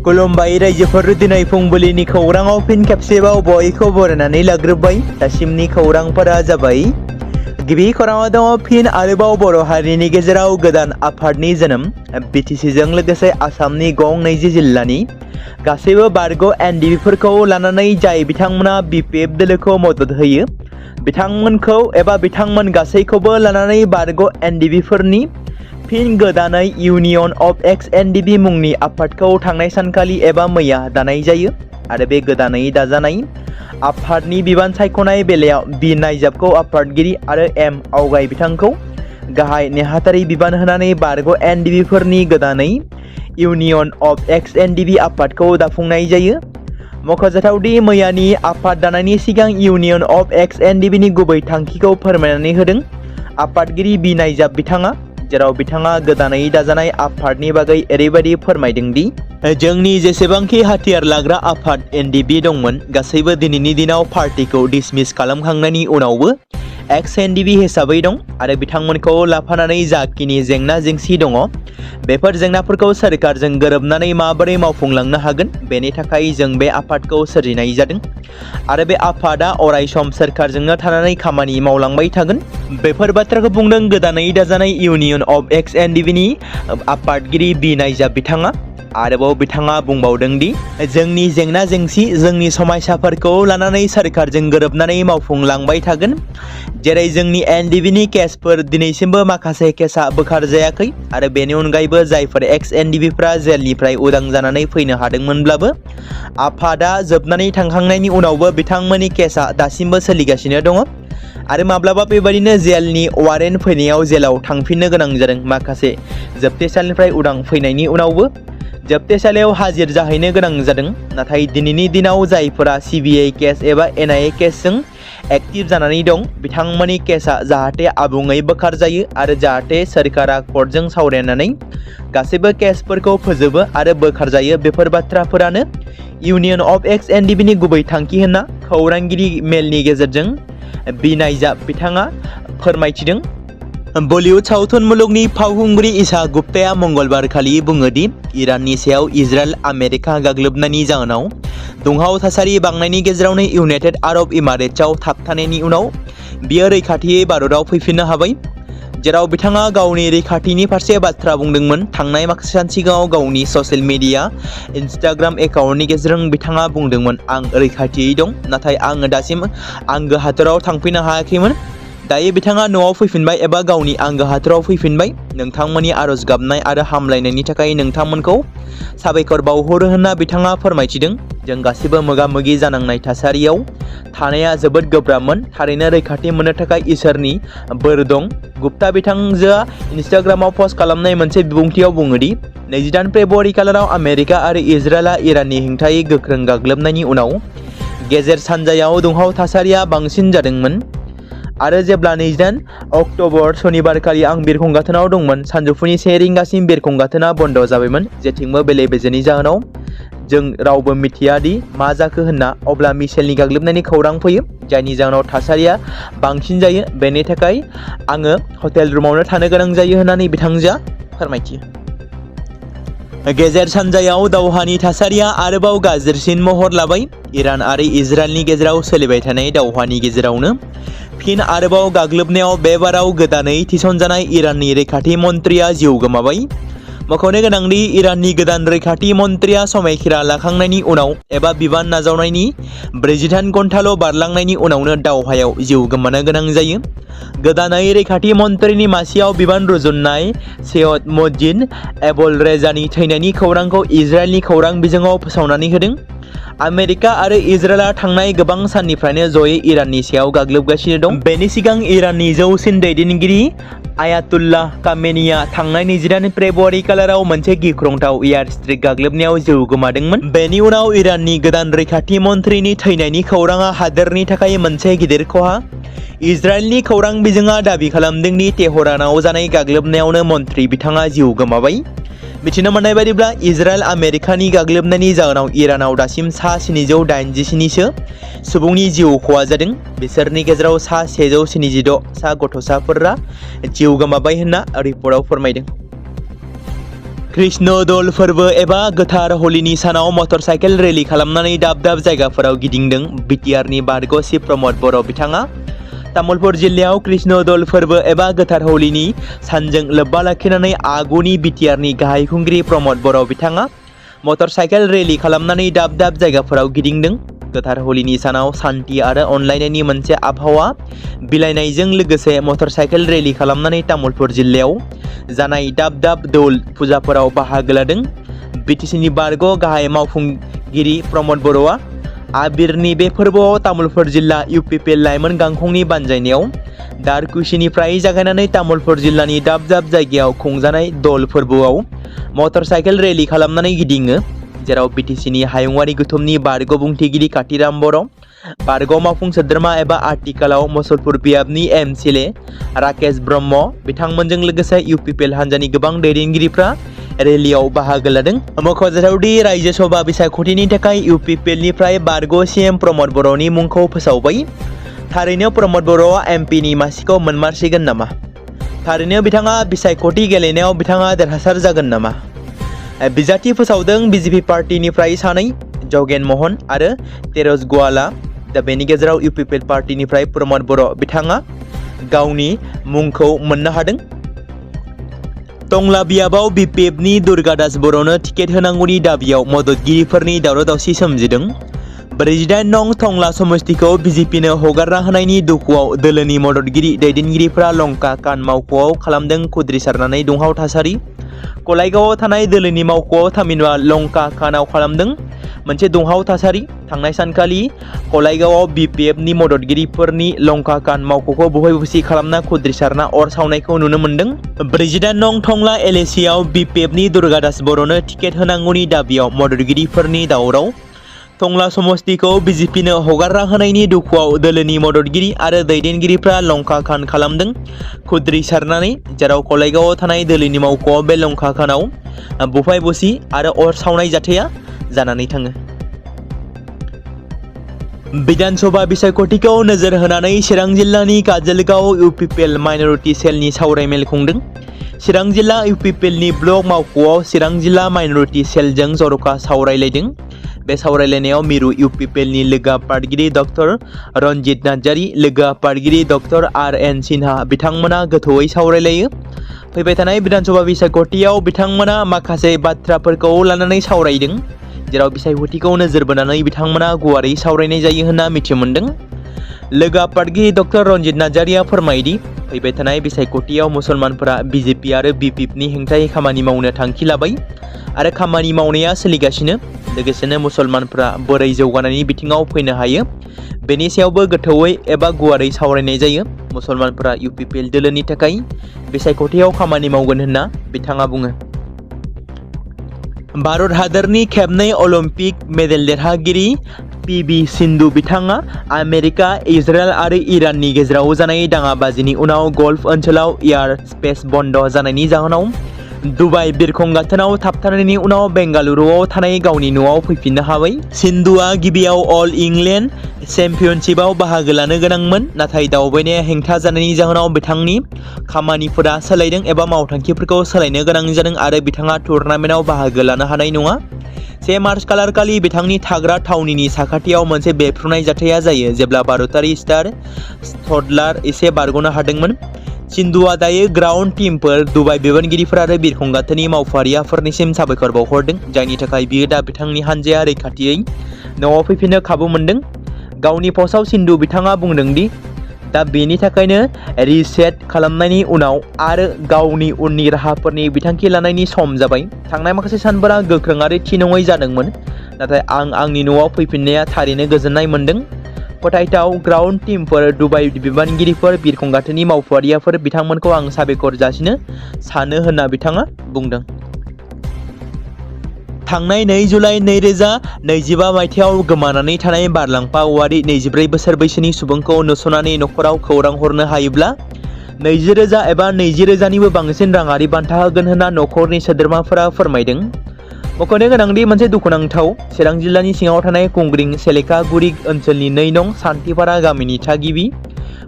खुलुमबाय रायजोफोर दिनै फुंबिलिनि खौराङाव फिन खेबसेबाव बयखौ बरायनानै लाग्रोबाय। दासिमनि खौरांफोरा जाबाय। गिबि खौराङाव दङ फिन आरोबाव बर' हारिनि गेजेराव गोदान आफादनि जोनोम। बिटिसिजों लोगोसे आसामनि गं 20 जिल्लानि गासैबो बारग' एनडिबिफोरखौ लानानै जाय बिथांमोना बिपिएफ दोलोखौ मदद होयो बिथांमोनखौ एबा बिथांमोन गासैखौबो लानानै बारग' एनडिबिफोरनि फिन गोदानै इउनियन अफ एक्स एनडिबि मुंनि आफादखौ थांनाय सानखालि एबा मैया दानाय जायो आरो बे गोदानै दाजानाय आफादनि बिबान सायख'नाय बेलायाव बि नायजाबखौ आफादगिरि आरो एम आवगाय बिथांखौ गाहाय नेहाथारि बिबान होनानै बारग' एनडिबिफोरनि गोदानै इउनियन अफ एक्स एनडिबि आफादखौ दाफुंनाय जायो। मख'जाथावदि मैयानि आफाद दानायनि सिगां इउनियन अफ एक्स एनडिबिनि गुबै थांखिखौ फोरमायनानै होदों आफादगिरि बि नायजाब बिथाङा, जेराव बिथाङा गोदानै दाजानाय आफादनि बागै ओरैबायदि फोरमायदों दि जोंनि जेसेबांखि हाथियार लाग्रा आफाद एनडिबि दंमोन गासैबो दिनैनि दिनाव पार्टिखौ डिसमिस खालामखांनायनि उनावबो एक्स एनडिबि हिसाबै दं आरो बिथांमोनखौ लाफानानै जाखिनि जेंना जेंसि दङ बेफोर जेंनाफोरखौ सोरखारजों गोरोबनानै माबोरै मावफुंलांनो हागोन बेनि थाखाय जों बे आफादखौ सोरजिनाय जादों आरो बे आफादा अराय सम सोरखारजोंनो थानानै खामानि मावलांबाय थागोन। बेफोर बाथ्राखौ बुंदों गोदानै दाजानाय इउनियन अफ एक्स एनडिबिनि आफादगिरि बि नायजाब बिथाङा। आरोबाव बिथाङा बुंबावदों दि जोंनि जेंना जेंसि जोंनि समस्याफोरखौ लानानै सोरखारजों गोरोबनानै मावफुंलांबाय थागोन। जेरै जोंनि एनडिबिनि केसफोर दिनैसिमबो माखासे केसा बोखारजायाखै आरो बेनि अनगायैबो जायफोर एक्स एनडिबिफ्रा जेलनिफ्राय उदां जानानै फैनो हादोंमोनब्लाबो आफादा जोबनानै थांखांनायनि उनावबो बिथांमोननि केसा दासिमबो सोलिगासिनो दङ आरो माब्लाबा बेबायदिनो जेलनि वारेन्ट फैनायाव जेलाव थांफिननो गोनां जादों। माखासे जोबथेसालिनिफ्राय उदां फैनायनि उनावबो जोबथेसालियाव हाजिर जाहैनो गोनां जादों। नाथाय दिनैनि दिनाव जायफोरा सिबिआइ केस एबा एनआइए केसजों एक्टिभ जानानै दं बिथांमोननि केसा जाहाथे आबुङै बोखारजायो आरो जाहाथे सोरखारा कर्टजों सावरायनानै गासैबो केसफोरखौ फोजोबो आरो बोखारजायो बेफोर बाथ्राफोरानो इउनियन अफ एक्स एनडिबिनि गुबै थांखि होनना खौरांगिरि मेलनि गेजेरजों बि नायजाब बिथाङा फोरमायथिदों। बलिउड सावथुन मुलुगनि फावखुंग्रि ईशा गुप्ताया मंगलबार खालि बुङो दि इराननि सायाव इजराइल आमेरिका गाग्लोबनायनि जाहोनाव दुंहाव थासारि बांनायनि गेजेरावनो इउनाइटेड आरब इमारेट्सआव थाबथानायनि उनाव बियो रैखाथियै भारतआव फैफिननो हाबाय। जेराव बिथाङा गावनि रैखाथिनि फारसे बाथ्रा बुंदोंमोन। थांनाय माखासे सान सिगाङाव गावनि ससियेल मिडिया इन्स्टाग्राम एकाउन्टनि गेजेरजों बिथाङा बुंदोंमोन आं रैखाथियै दं नाथाय आङो दासिम आंगो हादराव थांफिननो हायाखैमोन। दायो बिथाङा न'आव फैफिनबाय एबा गावनि आंगो हादराव फैफिनबाय। नोंथांमोननि आरज गाबनाय आरो हामलायनायनि थाखाय नोंथांमोनखौ साबायखर बावहरो होनना बिथाङा फोरमायथिदों। जों गासिबो मोगा मोगि जानांनाय थासारियाव थानाया जोबोद गोब्राबमोन। थारैनो रैखाथि मोननो थाखाय इसोरनि बोर दं। गुप्ता बिथांजोआ इन्स्टाग्रामाव पस्ट खालामनाय मोनसे बिबुंथियाव बुङो दि 28 फेब्रुआरि खालाराव आमेरिका आरो इजराइलआ इराननि हेंथायै गोख्रों गाग्लोबनायनि उनाव गेजेर सानजायाव दुंहाव थासारिया बांसिन जादोंमोन आरो जेब्ला 28 अक्ट'बर सनिबारखालि आं बिरखं गाथोनाव दंमोन सानजौफुनि 1 रिंगासिम बिरखं गाथोना बन्द जाबायमोन जेथिंबो बेले बेजेनि जाहोनाव जों रावबो मिथिया दि मा जाखो होनना। अब्ला मिसेलनि गाग्लोबनायनि खौरां फैयो जायनि जाहोनाव थासारिया बांसिन जायो। बेनि थाखाय आङो हटेल रुमावनो थानो गोनां जायो होननानै बिथांजोआ फोरमायथियो। गेजेर सानजायाव दावहानि थासारिया आरोबाव गाज्रिसिन महर लाबाय। इरान आरो इजराइलनि गेजेराव सोलिबाय थानाय दावहानि गेजेरावनो फिन आरोबाव गाग्लोबनायाव बे बाराव गोदानै थिसनजानाय इराननि रैखाथि मन्थ्रिया जिउ गोमाबाय। मख'नो गोनांदि इराननि गोदान रैखाथि मन्थ्रिया समायखिरा लाखांनायनि उनाव एबा बिबान नाजावनायनि 48 घन्टाल' बारलांनायनि उनावनो दावहायाव जिउ गोमानो गोनां जायो। गोदानै रैखाथि मन्थ्रिनि मासियाव बिबान रुजुननाय सैयद मजिद एबल रेजानि थैनायनि खौरांखौ इजराइलनि खौरां बिजोङाव फोसावनानै होदों। आमेरिका आरो इजराइलआ थांनाय गोबां साननिफ्रायनो जयै इराननि सायाव गाग्लोबगासिनो दं। बेनि सिगां इराननि जौसिन दैदेनगिरि आयातुल्लाह कामेनीआ थांनाय 28 फेब्रुआरि खालाराव मोनसे गिख्रंथाव एयार स्ट्राइक गाग्लोबनायाव जिउ गोमादोंमोन। बेनि उनाव इराननि गोदान रैखाथि मन्थ्रिनि थैनायनि खौराङा हादोरनि थाखाय मोनसे गिदिर खहा। इजराइलनि खौरां बिजोङा दाबि खालामदों दि तेहरानाव जानाय गाग्लोबनायावनो मन्थ्रि बिथाङा जिउ गोमाबाय। मिथिनो मोननाय बायदिब्ला इजराइल आमेरिकानि गाग्लोबनायनि जाहोनाव इरानाव दासिम सा 787 सुबुंनि जिउ खहा जादों। बिसोरनि गेजेराव सा 176 गथ'साफोरा जिउ गोमाबाय होनना रिपर्टआव फोरमायदों। कृष्ण दल फोरबो एबा गोथार हलिनि सानाव मटरसाइकेल रेलि खालामनानै दाब दाब जायगाफोराव गिदिंदों बिटिआरनि बारग' चिफ प्रमद बर' बिथाङा। तामुलपुर जिल्लायाव कृष्ण दल फोरबो एबा गोथार हलिनि सानजों लोब्बा लाखिनानै आगुनि बिटिआरनि गाहाय खुंगिरि प्रमद बर' बिथाङा मटरसाइकेल रेलि खालामनानै दाब दाब जायगाफोराव गिदिंदों। गोथार हलिनि सानाव सान्थि आरो अनलायनायनि मोनसे आबहावा बिलाइनायजों लोगोसे मटरसाइकेल रेलि खालामनानै तामुलपुर जिल्लायाव जानाय दाब दाब दौल फुजाफोराव बाहागो लादों। बिटिसिनि बारग' गाहाय मावफुंगिरि प्रमद बर'आ आबिरनि बे फोरबोआव तामुलपुर जिल्ला इउपिपिएल लाइमोन गांखंनि बानजायनायाव दारकुसिनिफ्राय जागायनानै तामुलपुर जिल्लानि दाब दाब जायगायाव खुंजानाय दल फोरबोआव मटरसाइकेल रेलि खालामनानै गिदिङो, जेराव बिटिसिनि हायुङारि गौथुमनि बारग' बुंथिगिरि कातिराम बर', बारग' मावफुं सोद्रोमा एबा आथिखालाव मुसलपुर बियाबनि एमसिएलए राकेश ब्रह्म बिथांमोनजों लोगोसे इउपिपिएल हान्जानि गोबां दैदेनगिरिफ्रा रेलियाव बाहागो लादों। मख'जाथावदि रायजो सभा बिसायख'थिनि थाखाय इउपिपिएलनिफ्राय बारग' सीएम प्रमद बर'नि मुंखौ फोसावबाय। थारैनो प्रमद बर'आ एमपिनि मासिखौ मोनमारसिगोन नामा? थारैनो बिथाङा बिसायख'थि गेलेनायाव बिथाङा देरहासार जागोन नामा? बिजाथि फोसावदों बिजेपि पार्टिनिफ्राय सानै जगेन मोहन आरो तेरज गवाला। दा बेनि गेजेराव इउपिपिएल पार्टिनिफ्राय प्रमद बर' बिथाङा गावनि मुंखौ मोननो हादों। टंला बियाबाव बिपिएफनि दुर्गादास बर'नो टिकेट होनांगौनि दाबियाव मददगिरिफोरनि दावराव दावसि सोमजिदों। 48 नं टंला समस्तिखौ बिजेपिनो हगारना होनायनि दुखुआव दोलोनि मददगिरि दैदेनगिरिफ्रा लंका कान मावख'आव खालामदों खुद्रिसारनानै दुंहाव थासारि। कलाइगावआव थानाय दोलोनि मावख'आव थामिनबा लंका कानाव खालामदों मोनसे दुंहाव थासारि। थांनाय सानखालि कलाइगावआव बिपिएफनि मददगिरिफोरनि लंका कान मावख'खौ बुफाय बुसि खालामना खुद्रिसारना अर सावनायखौ नुनो मोन्दों। 48 नं टंला एलएसिआव बिपिएफनि दुर्गादास बर'नो टिकेट होनांगौनि दाबियाव मददगिरिफोरनि दावराव। टंला समस्तिखौ बिजेपिनो हगारना होनायनि दुखुआव दोलोनि मददगिरि आरो दैदेनगिरिफ्रा लंका कान खालामदों खुद्रिसारनानै, जेराव कलाइगावआव थानाय दोलोनि मावख'आव बे लंका कानाव बुफाय बुसि आरो अर सावनाय जाथाया जानानै थाङो। विधानसभा बिसायख'थिखौ नोजोर होनानै चिरां जिल्लानि काजोलगाव इउपिपिएल माइनरिटि सेलनि सावरायमेल खुंदों। चिरां जिल्ला इउपिपिएलनि ब्लक मावख'आव चिरां जिल्ला माइनरिटि सेलजों जर'खा सावरायलायदों। बे सावरायलायनायाव मिरु इउपिपिएलनि लोगो आफादगिरि डक्टर रनजित नार्जारी, लोगो आफादगिरि डक्टर आर.एन. सिन्हा बिथांमोना गोथौयै सावरायलायो। फैबाय थानाय विधानसभा बिसायख'थियाव बिथांमोना माखासे बाथ्राफोरखौ लानानै सावरायदों, जेराव बिसायख'थिखौ नोजोर बोनानै बिथांमोना गुवारै सावरायनाय जायो होनना मिथिनो मोन्दों। लोगो आफादगिरि डक्टर रनजित नार्जारीया फोरमायदि फैबाय थानाय बिसायख'थियाव मुसलमानफोरा बिजेपि आरो बिपिएफनि हेंथायै खामानि मावनो थांखि लाबाय आरो खामानि मावनाया सोलिगासिनो। लोगोसेनो मुसलमानफोरा बोरै जौगानायनि बिथिङाव फैनो हायो बेनि सायावबो गोथौयै एबा गुवारै सावरायनाय जायो। मुसलमानफोरा इउपिपिएल दोलोनि थाखाय बिसायख'थियाव खामानि मावगोन होनना बिथाङा बुङो। भारत हादरनि खेबनै अलिम्पिक मेडेल देरहागिरि पि.भि. सिन्धु बिथाङा आमेरिका, इजराइल आरो इराननि गेजेराव जानाय दाङाबाजिनि उनाव गल्फ ओनसोलाव एयार स्पेस बन्द जानायनि जाहोनाव दुबाइ बिरखं गाथोनाव थाबथानायनि उनाव बेंगालुरुआव थानाय गावनि न'आव फैफिननो हाबाय। सिन्धुआ गिबियाव अल इंलेन्ड चेम्पियनशिपआव बाहागो लानो गोनांमोन, नाथाय दावबायनाया हेंथा जानायनि जाहोनाव बिथांनि खामानिफोरा सोलायदों एबा मावथांखिफोरखौ सोलायनो गोनां जादों आरो बिथाङा टुर्नामेन्टआव बाहागो लानो हानाय नङा। 1 मार्च खालारखालि बिथांनि थाग्रा थावनिनि साखाथियाव मोनसे बेफ्रुनाय जाथाया जायो, जेब्ला भारतारि स्टार शटलार एसे बारग'नो हादोंमोन। सिन्धुआ दायो ग्राउन्ड टीमफोर, दुबाइ बिबानगिरिफोर आरो बिरखं गाथोननि मावफारियाफोरनिसिम साबायखर बावहरदों, जायनि थाखाय बियो दा बिथांनि हानजाया रैखाथियै न'आव फैफिननो खाबु मोनदों। गावनि पस्टआव सिन्धु बिथाङा बुंदों दि दा बेनि थाखायनो रिसेट खालामनायनि उनाव आरो गावनि उननि राहाफोरनि बिथांखि लानायनि सम जाबाय। थांनाय माखासे सानफोरा गोख्रों आरो थि नङै जादोंमोन, नाथाय आं आंनि न'आव फैफिननाया थारैनो गोजोननाय मोनदों। फोथायथाव ग्राउन्ड टीमफोर, दुबाइ बिबानगिरिफोर, बिरखं गाथोननि मावफारियाफोर, बिथांमोनखौ आं साबायखर जासिनो सानो होनना बिथाङा बुंदों। थांनाय 2 जुलाइ 2025 मायथाइयाव गोमानानै थानाय बारलांफा औवारि 24 बोसोर बैसोनि सुबुंखौ नुस'नानै न'खराव खौरां हरनो हायोब्ला 20,000 एबा 20,000निबो बांसिन राङारि बान्था होगोन होनना न'खरनि सोद्रोमाफोरा फोरमायदों। मख'नो गोनांदि मोनसे दुखुनांथाव चिरां जिल्लानि सिङाव थानाय कुंग्रिं सेलेखागुरि ओनसोलनि 2 नं सान्थिपारा गामिनि थागिबि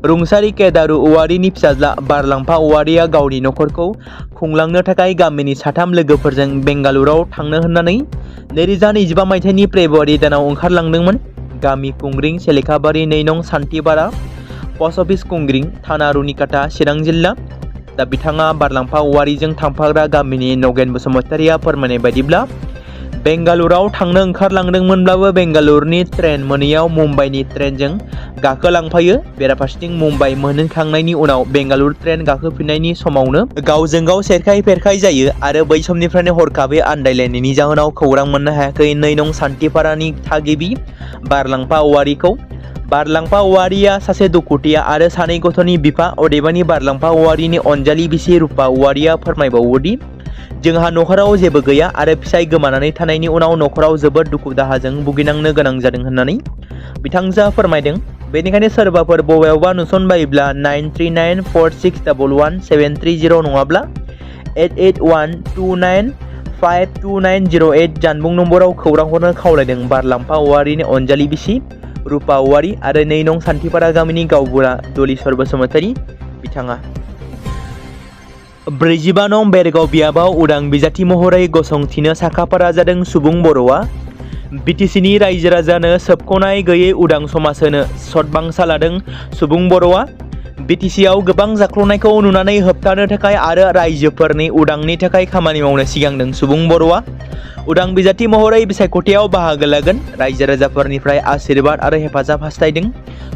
रुंसारि केदारु औवारिनि फिसाज्ला बारलांफा औवारिया गावनि नखरखौ खुंलांनो थाखाय गामिनि 3 लोगोफोरजों बेंगालुरुआव थांनो होननानै 2025 मायथाइनि फेब्रुवारि दानाव ओंखारलांदोंमोन। गामि कुंग्रिं सेलेखाबारि 2 नं सान्थिपारा पस्ट अफिस कुंग्रिं थाना रुनिकाटा चिरां जिल्ला। दा बिथाङा बारलांफा औवारिजों थांफाग्रा गामिनि नगेन बसुमतारिया फोरमायनाय बायदिब्ला बेंगालुरुआव थांनो ओंखारलांदोंमोनब्लाबो बेंगालुरुनि ट्रेन मोनैयाव मुम्बाइनि ट्रेनजों गाखोलांफायो। बेराफारसेथिं मुम्बाइ मोनहैखांनायनि उनाव बेंगालुरु ट्रेन गाखोफिननायनि समावनो गावजों गाव सेरखाय फेरखाय जायो आरो बै समनिफ्रायनो हरखाबै आन्दायलायनायनि जाहोनाव खौरां मोननो हायाखै 2 नं सान्थिपारानि थागिबि बारलांफा औवारिखौ। बारलांफा औवारिया सासे दुखुथिया आरो 2 गथ'नि बिफा। अदेबानि बारलांफा औवारिनि अनजालि बिसि रुपा औवारिया फोरमायबावोदि जोंहा नखराव जेबो गैया आरो फिसाय गोमानानै थानायनि उनाव नखराव जोबोद दुखु दाहाजों भुगिनांनो गोनां जादों होननानै बिथांजोआ फोरमायदों। बेनिखायनो सोरबाफोर बबेयावबा नुसनबायोब्ला 9346111730 नङाब्ला 8812952908 जानबुं नम्बराव खौरां हरनो खावलायदों। बारलांफा औवारिनि अनजालि बिसि रुपा औवारि आरो 2 नं सान्थिपारा गामिनि गावबुरा दलिस्वर बसुमतारी बिथाङा। 45 नं बेरगाव बियाबाव उदां बिजाथि महरै गसंथिनो साखाफारा जादों सुबुं बर'आ। बिटिसिनि रायजो राजानो सोबख'नाय गैयै उदां समाज होनो सतबांसा लादों सुबुं बर'आ। बिटिसिआव गोबां जाख्ल'नायखौ नुनानै होबथानो थाखाय आरो रायजोफोरनि उदांनि थाखाय खामानि मावनो सिगांदों सुबुं बर'आ। उदां बिजाथि महरै बिसायख'थियाव बाहागो लागोन। रायजो राजाफोरनिफ्राय आशीर्बाद आरो हेफाजाब हास्थायदों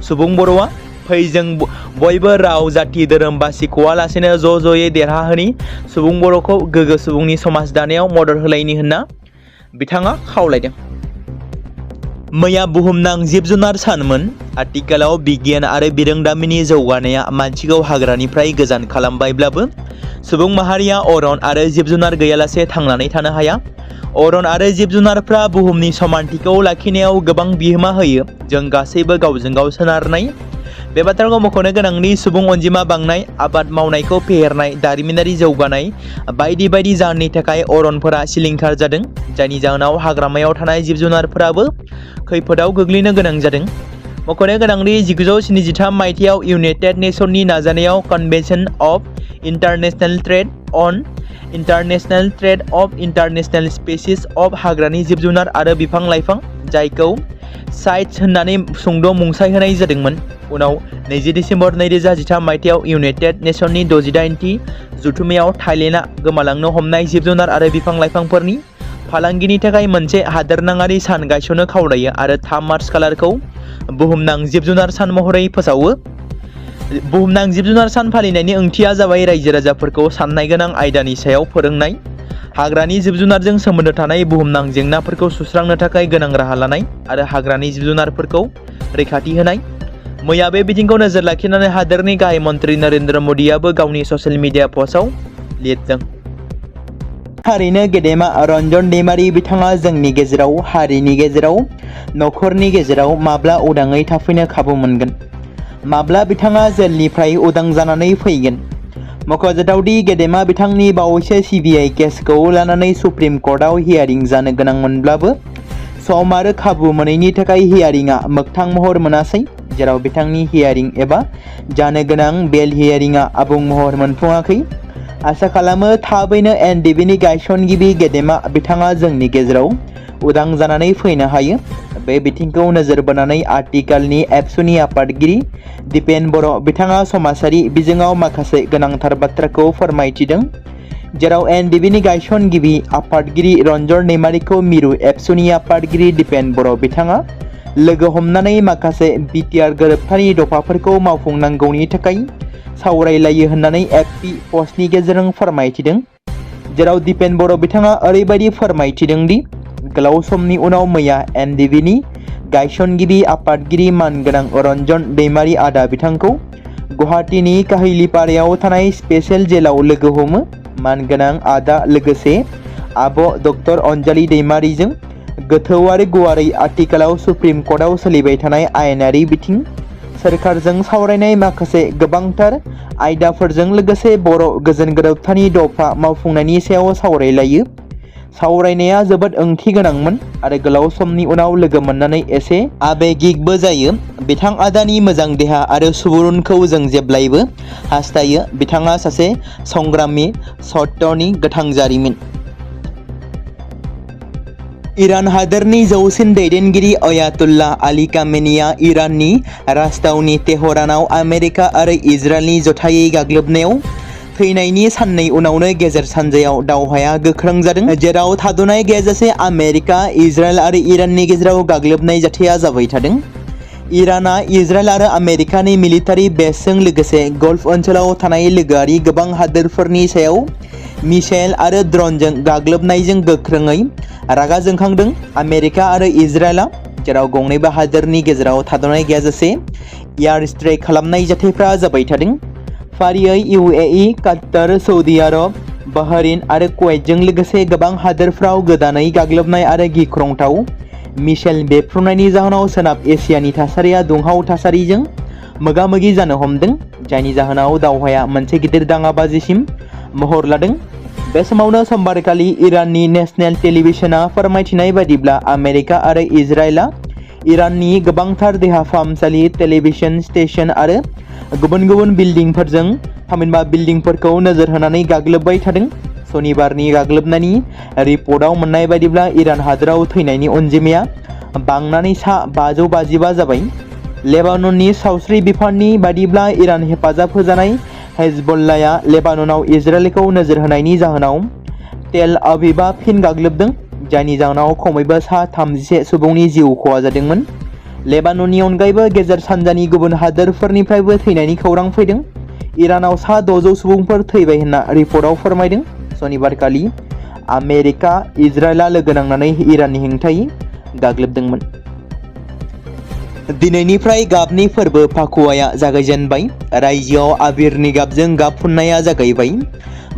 सुबुं बर'आ। फै जों बयबो राव जाति धोरोम बासिख'वालासेनो ज'यै देरहाहोनि सुबुं बर'खौ गोग्गो सुबुंनि समाज दानायाव मदद होलायनि होनना बिथाङा खावलायदों। मैया बुहुमनां जिब जुनार सानमोन। आथिखालाव बिगियान आरो बिरोंदामिननि जौगानाया मानसिखौ हाग्रानिफ्राय गोजान खालामबायब्लाबो सुबुं माहारिया अरन आरो जिब जुनार गैयालासे थांनानै थानो हाया। अरन आरो जिब जुनारफ्रा बुहुमनि समानथिखौ लाखिनायाव गोबां बिहोमा होयो। जों गासैबो गावजों गाव सोनारनाय। बे बाथ्राखौ मख'नो गोनांदि सुबुं अनजिमा बांनाय, आबाद मावनायखौ फेहेरनाय, दारिमिनारि जौगानाय बायदि बायदि जाहोननि थाखाय अरनफोरा सिलिंखार जादों, जायनि जाहोनाव हाग्रामायाव थानाय जिब जुनारफोराबो खैफोदाव गोग्लैनो गोनां जादों। मख'नो गोनांदि 1973 मायथाइयाव इउनाइटेड नेशननि नाजानायाव convention of international trade on international trade of international species of हाग्रानि जिब जुनार आरो बिफां लाइफां, जायखौ साइट्स होननानै सुंद' मुंसाइ होनाय जादोंमोन। उनाव 20 दिसेम्बर 2013 मायथाइयाव इउनाइटेड नेशननि 68थि जथुम्मायाव थाइलेन्डआ गोमालांनो हमनाय जिब जुनार आरो बिफां लाइफांफोरनि फालांगिनि थाखाय मोनसे हादोरनाङारि सान गायसननो खावलायो आरो 3 मार्च खालारखौ बुहुमनां जिब जुनार सान महरै फोसावो। बुहुमनां जिब जुनार सान फालिनायनि ओंथिया जाबाय रायजो राजाफोरखौ साननाय गोनां आयदानि सायाव फोरोंनाय, हाग्रानि जिब जुनारजों सोमोन्दो थानाय बुहुमनां जेंनाफोरखौ सुस्रांनो थाखाय गोनां राहा लानाय आरो हाग्रानि जिब जुनारफोरखौ रैखाथि होनाय। मैया बे बिथिंखौ नोजोर लाखिनानै हादोरनि गाहाय मन्त्रि नरेन्द्र मोदीआबो गावनि ससियेल मिडिया पस्टआव लिरदों। थारैनो गेदेमा रन्जन दैमारि बिथाङा जोंनि गेजेराव, हारिनि गेजेराव, नखरनि गेजेराव माब्ला उदाङै थाफैनो खाबु मोनगोन? माब्ला बिथाङा जेलनिफ्राय उदां जानानै फैगोन? मख'जाथावदि गेदेमा बिथांनि बावैसो सिबिआइ केसखौ लानानै सुप्रिम कर्टआव हियारिं जानो गोनांमोनब्लाबो सम आरो खाबु मोनैनि थाखाय हियारिंआ मोगथां महर मोनासै, जेराव बिथांनि हियारिं एबा जानो गोनां बेल हियारिंआ आबुं महर मोनफुङाखै। आसा खालामो थाबैनो एनडिबिनि गायसनगिरि गेदेमा बिथाङा जोंनि गेजेराव उदां जानानै फैनो हायो। बे बिथिंखौ नोजोर बोनानै आथिखालनि एबसुनि आफादगिरि दिपेन बर' बिथाङा समाजारि बिजोङाव माखासे गोनांथार बाथ्राखौ फोरमायथिदों, जेराव एनडिबिनि गायसनगिरि आफादगिरि रन्जन दैमारिखौ मिरु एबसुनि आफादगिरि दिपेन बर' बिथाङा लोगो हमनानै माखासे बिटिआर गोरोबथानि दफाफोरखौ मावफुंनांगौनि थाखाय सावरायलायो होननानै एफपि पस्टनि गेजेरजों फोरमायथिदों, जेराव दिपेन बर' बिथाङा ओरैबायदि फोरमायथिदों दि गोलाव समनि उनाव मैया एनडिबिनि गायसनगिरि आफादगिरि मानगोनां रन्जन दैमारि आदा बिथांखौ गुवाहाटीनि काहिलिपारायाव थानाय स्पेशेल जेलाव लोगो हमो। मानगोनां आदा लोगोसे आब' डक्टर अनजालि दैमारिजों गोथौ आरो गुवारै आथिखालाव सुप्रिम कर्टआव सोलिबाय थानाय आयेनारि बिथिं, सोरखारजों सावरायनाय माखासे गोबांथार आयदाफोरजों लोगोसे बर' गोजोन गोरोबथानि दफा मावफुंनायनि सायाव सावरायलायो। सावरायनाया जोबोद ओंथि गोनांमोन आरो गोलाव समनि उनाव लोगो मोननानै एसे आबेगिकबो जायो। बिथां आदानि मोजां देहा आरो सुबुरुनखौ जों जेब्लायबो हास्थायो। बिथाङा सासे संग्रामि सत्यनि गोथां जारिमिन। इरान हादोरनि जौसिन दैदेनगिरि अयातुल्लाह आली खामेनीआ इराननि राजथावनि तेहरानाव आमेरिका आरो इजराइलनि जथायै गाग्लोबनायाव थैनायनि साननै उनावनो गेजेर सानजायाव दावहाया गोख्रों जादों, जेराव थाद'नाय गैयाजासे आमेरिका, इजराइल आरो इराननि गेजेराव गाग्लोबनाय जाथाया जाबाय थादों। इराना इजराइल आरो आमेरिकानि मिलिटारि बेसजों लोगोसे गल्फ ओनसोलाव थानाय लोगोआरि गोबां हादोरफोरनि सायाव मिसाइल आरो ड्रनजों गाग्लोबनायजों गोख्रोङै रागा जोंखांदों। आमेरिका आरो इजराइलआ जेराव गंनैबो हादोरनि गेजेराव थाद'नाय गैयाजासे एयार स्ट्राइक खालामनाय जाथायफ्रा जाबाय थादों। फारियै इउएई, कातार, सौदी आरब, बाहरेन आरो कुवेतजों लोगोसे गोबां हादोरफ्राव गोदानै गाग्लोबनाय आरो गिख्रंथाव मिसाइल बेफ्रुनायनि जाहोनाव सोनाब एसियानि थासारिया दुंहाव थासारिजों मोगा-मोगि जानो हमदों, जायनि जाहोनाव दावहाया मोनसे गिदिर दाङाबाजिसिम महर लादों। बे समावनो समबारखालि इराननि नेशनेल टेलिभिजनआ फोरमायथिनाय बायदिब्ला आमेरिका आरो इजराइलआ इराननि गोबांथार देहा फाहामसालि, टेलिभिजन स्टेशन आरो गुबुन गुबुन बिल्डिंफोरजों थामहिनबा बिल्डिंफोरखौ नोजोर होनानै गाग्लोबबाय थादों। सनिबारनि गाग्लोबनायनि रिपर्टआव मोननाय बायदिब्ला इरान हादोराव थैनायनि अनजिमाया बांनानै सा 555 जाबाय। लेबानननि सावस्रि बिफाननि बायदिब्ला इरान हेफाजाब होजानाय हेजबल्लाया लेबाननाव इजराइलखौ नोजोर होनायनि जाहोनाव तेल आविभआ फिन गाग्लोबदों, जायनि जाहोनाव खमैबो सा 31 सुबुंनि जिउ खहा जादोंमोन। लेबानननि अनगायैबो गेजेर सानजानि गुबुन हादोरफोरनिफ्रायबो थैनायनि खौरां फैदों। इरानाव सा 600 सुबुंफोर थैबाय होनना रिपर्टआव फोरमायदों। सनिबारखालि आमेरिका, इजराइलआ लोगो नांनानै इराननि हेंथायै गाग्लोबदोंमोन। दिनैनिफ्राय गाबनि फोरबो फाकुवाया जागायजेनबाय। रायजोआव आबिरनि गाबजों गाब फुननाया जागायबाय।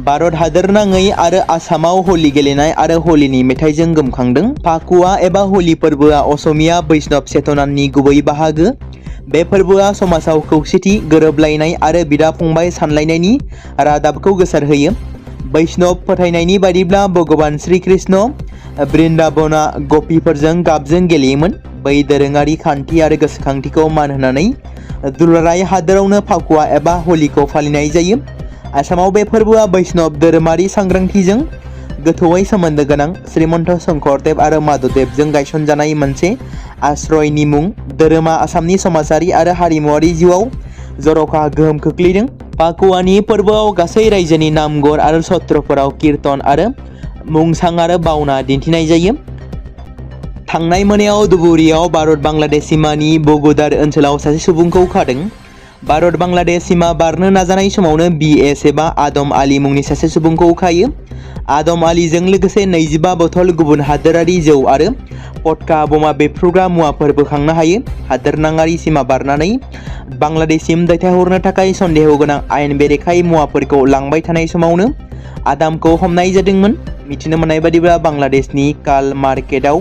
भारत हादोरनाङै आरो आसामाव हलि गेलेनाय आरो हलिनि मेथाइजों गोमखांदों। फाकुवा एबा हलि फोरबोआ असमिया बैष्णव चेतनानि गुबै बाहागो। बे फोरबोआ समाजाव खौसेथि, गोरोबलायनाय आरो बिदा-फंबाय सानलायनायनि रादाबखौ गोसारहोयो। बैष्णव फोथायनायनि बायदिब्ला भगवान श्री कृष्ण बृन्दाबना गपिफोरजों गाबजों गेलेयोमोन। बै दोरोङारि खान्थि आरो गोसोखांथिखौ मान होनानै दुलाराय हादोरावनो फाकुवा एबा हलिखौ फालिनाय जायो। आसामाव बे फोरबोआ बैष्णव धोरोमारि सांग्रांथिजों गोथौयै सोमोन्दो गोनां। श्रीमन्त शंकरदेव आरो माधवदेवजों गायसनजानाय मोनसे आश्रयनि मुं। धोरोमा आसामनि समाजारि आरो हारिमुआरि जिउआव जर'खा गोहोम खोख्लैदों। फाकुवानि फोरबोआव गासै रायजोनि नामघर आरो सत्रफोराव कीर्तन आरो मुंसां आरो बावना दिन्थिनाय जायो। थांनाय मोनायाव धुबुरीआव भारत-बांलादेश सिमानि बगुदार ओनसोलाव सासे सुबुंखौ खादों। भारत-बांलादेश सिमा बारनो नाजानाय समावनो BSFआ आदम आली मुंनि सासे सुबुंखौ खायो। आदम आलीजों लोगोसे 25 बथल गुबुन हादोरारि जौ आरो पटका बमा बेफ्रुग्रा मुवाफोर बोखांनो हायो। हादोरनाङारि सिमा बारनानै बांलादेशसिम दैथायहरनो थाखाय सन्देह गोनां आयेन बेरेखायै मुवाफोरखौ लांबाय थानाय समावनो आदामखौ हमनाय जादोंमोन। मिथिनो मोननाय बादिब्ला बांलादेशनि काल मार्केटआव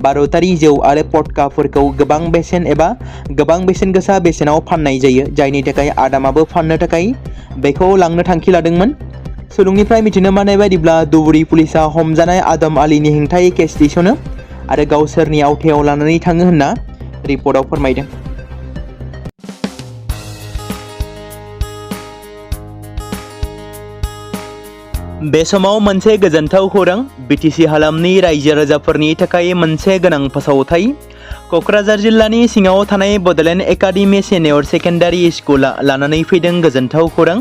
भारतारि जौ आरो पटकाफोरखौ गोबां बेसेन एबा गोबां बेसेन गोसा बेसेनाव फाननाय जायो, जायनि थाखाय आदामाबो फाननो थाखाय बेखौ लांनो थांखि लादोंमोन। सुलुंनिफ्राय मिथिनो मोननाय बादिब्ला धुबुरी पुलिसआ हमजानाय आदम आलीनि हेंथायै केस थिसनो आरो गावसोरनि आवथायाव लानानै थाङो होनना रिपर्टआव फोरमायदों। बे समाव मोनसे गोजोनथाव खौरां। BTC हालामनि रायजो राजाफोरनि थाखाय मोनसे गोनां फोसावथाय। क'क्राझार जिल्लानि सिङाव थानाय बड'लेण्ड एकाडेमि सिनियर सेकेन्डारि स्कुला लानानै फैदों गोजोनथाव खौरां।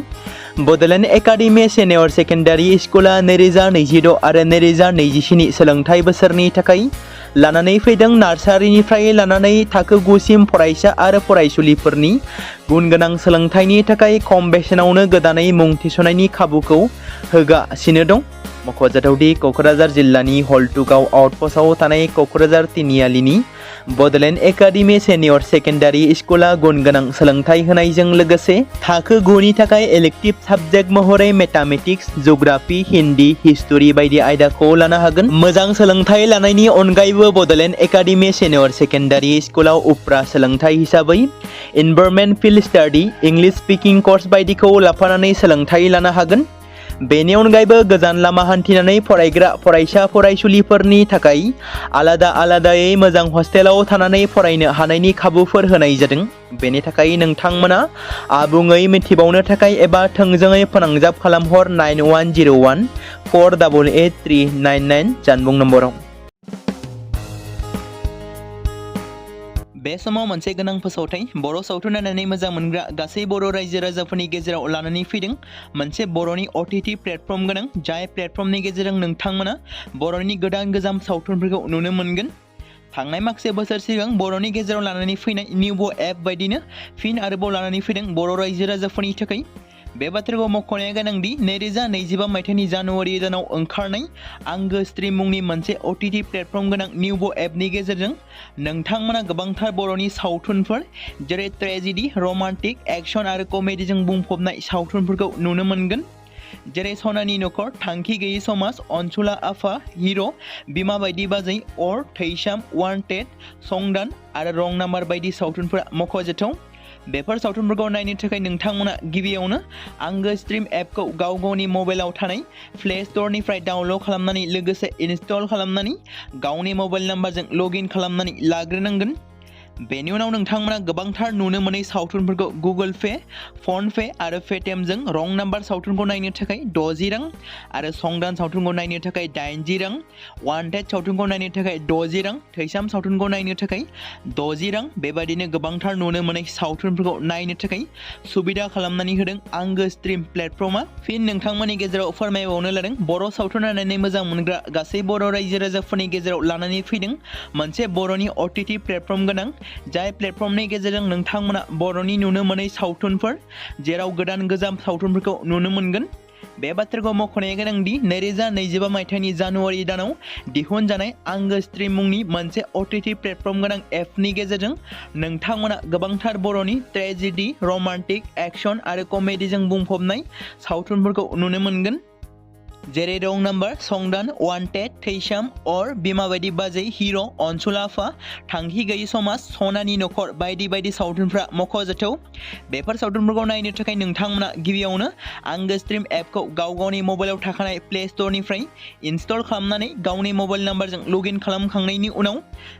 बड'लेण्ड एकाडेमि सिनियर सेकेन्डारि स्कुला 2026 आरो 2027 सोलोंथाइ बोसोरनि थाखाय लानानै फैदों नार्सारिनिफ्राय लानानै थाखो 9 सिम फरायसा आरो फरायसुलिफोरनि गुन गोनां सोलोंथाइनि थाखाय खम बेसेनावनो गोदानै मुं थिसननायनि खाबुखौ होगासिनो दं। मख'जाथावदि क'क्राझार जिल्लानि हल्टुगाव आउटपस्टआव थानाय क'क्राझार तिनिआलिनि बड'लेण्ड एकाडेमि सिनियर सेकेन्डारि स्कुला गुन गोनां सोलोंथाइ होनायजों लोगोसे थाखो 9 नि थाखाय इलेक्टिभ साबजेक्ट महरै मेथामेटिक्स, जिअ'ग्राफि, हिन्दी, हिस्टरि बायदि आयदाखौ लानो हागोन। मोजां सोलोंथाइ लानायनि अनगायैबो बड'लेण्ड एकाडेमि सिनियर सेकेन्डारि स्कुलाव उफ्रा सोलोंथाइ हिसाबै environment field study, English speaking course बायदिखौ लाफानानै सोलोंथाइ लानो हागोन। बेनि अनगायैबो गोजान लामा हान्थिनानै फरायग्रा फरायसा फरायसुलिफोरनि थाखाय आलादा आलादायै मोजां हस्टेलाव थानानै फरायनो हानायनि खाबुफोर होनाय जादों। बेनि थाखाय नोंथांमोना आबुङै मिथिबावनो थाखाय एबा थोंजोङै फोनांजाब खालामहर 9101 488 399 जानबुं नम्बराव। बे समाव मोनसे गोनां फोसावथाय बर' सावथुन नायनानै मोजां मोनग्रा गासै बर' रायजो राजाफोरनि गेजेराव लानानै फैदों मोनसे बर'नि OTT प्लेटफर्म गोनां, जाय प्लेटफर्मनि गेजेरजों नोंथांमोना बर'नि गोदान गोजाम सावथुनफोरखौ नुनो मोनगोन। थांनाय माखासे बोसोर सिगां बर'नि गेजेराव लानानै फैनाय निउबो एप बायदिनो फिन आरोबाव लानानै फैदों बर' रायजो राजाफोरनि थाखाय। बे बाथ्राखौ मख'नाया गोनांदि 2025 मायथाइनि जानुवारि दानाव ओंखारनाय आंगो स्ट्रिम मुंनि मोनसे OTT प्लेटफर्म गोनां निउबो एपनि गेजेरजों नोंथांमोना गोबांथार बर'नि सावथुनफोर जेरै ट्रेजेडी, रमान्टिक, एक्शन आरो कमेडीजों बुंफबनाय सावथुनफोरखौ नुनो मोनगोन। जेरै सनानि नखर, थांखि गैयै समाज, अनसुला आफा, हिर', बिमा बायदि बाजै, अर, थैसाम, वान्टेड, संदान आरो रं नाम्बार बायदि सावथुनफोरा मख'जाथाव। बेफोर सावथुनफोरखौ नायनो थाखाय नोंथांमोना गिबियावनो आंगो स्ट्रिम एपखौ गावनि मबाइलाव थानाय प्ले स्ट'रनिफ्राय डाउनल'ड खालामनानै लोगोसे इनस्टल खालामनानै गावनि मबाइल नाम्बारजों लगइन खालामनानै लाग्रोनांगोन। बेनि उनाव नोंथांमोना गोबांथार नुनो मोनै सावथुनफोरखौ गुगोल पे, फन पे आरो पेटिएमजों रं नाम्बार सावथुनखौ नायनो थाखाय 60 रां आरो संदान सावथुनखौ नायनो थाखाय 80 रां, वान्टेड सावथुनखौ नायनो थाखाय 60 रां, थैसाम सावथुनखौ नायनो थाखाय 60 रां बेबायदिनो गोबांथार नुनो मोनै सावथुनफोरखौ नायनो थाखाय सुबिदा खालामनानै होदों आंगो स्ट्रिम प्लेटफर्मा। फिन नोंथांमोननि गेजेराव फोरमायबावनो लादों बर' सावथुन नायनानै मोजां मोनग्रा गासै बर' रायजो राजाफोरनि गेजेराव लानानै फैदों मोनसे बर'नि OTT प्लेटफर्म गोनां, जाय प्लेटफर्मनि गेजेरजों नोंथांमोना बर'नि नुनो मोनै सावथुनफोर जेराव गोदान गोजाम सावथुनफोरखौ नुनो मोनगोन। बे बाथ्राखौ मख'नाया गोनांदि 2025 मायथाइनि जानुवारि दानाव दिहुनजानाय आंगो स्ट्रिम मुंनि मोनसे OTT प्लेटफर्म गोनां एपनि गेजेरजों नोंथांमोना गोबांथार बर'नि ट्रेजेडी, रमान्टिक, एक्शन आरो कमेडीजों बुंफबनाय सावथुनफोरखौ नुनो मोनगोन। जेरै रं नाम्बार, संदान, वान्टेड, थैसाम, अर, बिमा बायदि बाजै, हिर', अनसुला आफा, थांखि गैयै समाज, सनानि नखर बायदि बायदि सावथुनफ्रा मख'जाथाव। बेफोर सावथुनफोरखौ नायनो थाखाय नोंथांमोना गिबियावनो आंगो स्ट्रिम एपखौ गावनि मबाइलाव थाखानाय प्ले स्ट'रनिफ्राय इनस्टल खालामनानै गावनि मबाइल नाम्बारजों लगइन खालामखांनायनि उनाव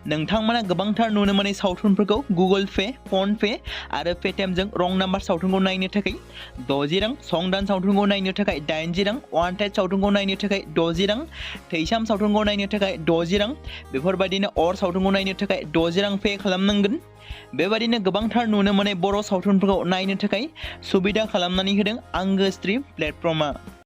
नोंथांमोना गोबांथार नुनो मोनै सावथुनफोरखौ गुगोल पे, फन पे आरो पेटिएमजों रं नाम्बार सावथुनखौ नायनो थाखाय 60 रां, संदान सावथुनखौ नायनो थाखाय 80 रां, वान्टेड सावथुनखौ नायनो थाखाय 60 रां, थैसाम सावथुनखौ नायनो थाखाय 60 रां बेफोरबायदिनो अर सावथुनखौ नायनो थाखाय 60 रां पे खालामनांगोन। बेबायदिनो गोबांथार नुनो मोनै बर' सावथुनफोरखौ नायनो थाखाय सुबिदा खालामनानै होदों आंगो स्ट्रिम प्लेटफर्मा।